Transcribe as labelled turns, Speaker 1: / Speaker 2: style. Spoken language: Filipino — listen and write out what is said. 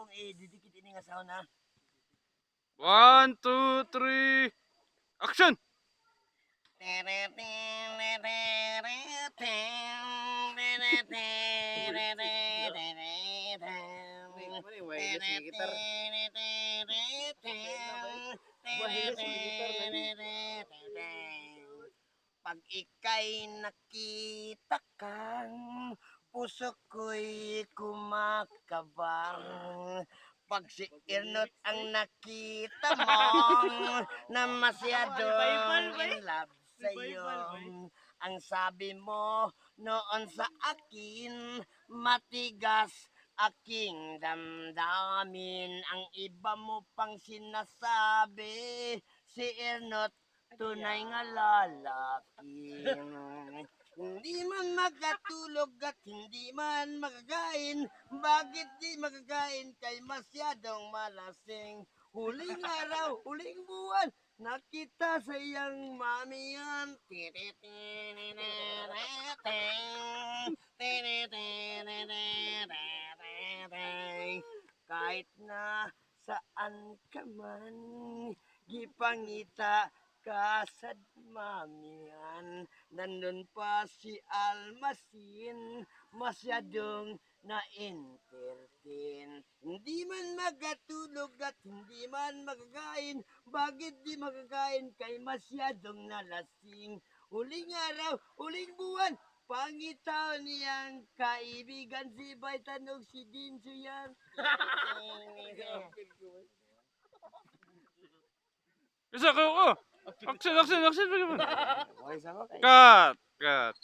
Speaker 1: Kung didikit ini nga sauna.
Speaker 2: 1, 2, 3, action!
Speaker 1: Pag ika'y nakita kang puso ko'y kumakabang. Pag si Irnot ang nakita mo na masyadong in love sa'yo. Ang sabi mo noon sa akin, matigas aking damdamin. Ang iba mo pang sinasabi, si Irnot tunay nga lalaki. Hindi man magkatulog at hindi man magagain. Bakit di magagain kay masyadong malasing? Huling araw, huling buwan, nakita sa iyang mami yan. Kahit na saan ka man, gipangita ka sa mamihan. Nandun pa si Almasin, masyadong na-entertain. Hindi man magatulog at hindi man magagain. Bakit di magagain kay masyadong nalasing? Huling araw, huling buwan, pangitaw niyang kaibigan si Baitan o si Dinso yan.
Speaker 2: Isa ko! Action!
Speaker 1: Voice ako.
Speaker 2: Cut! Cut!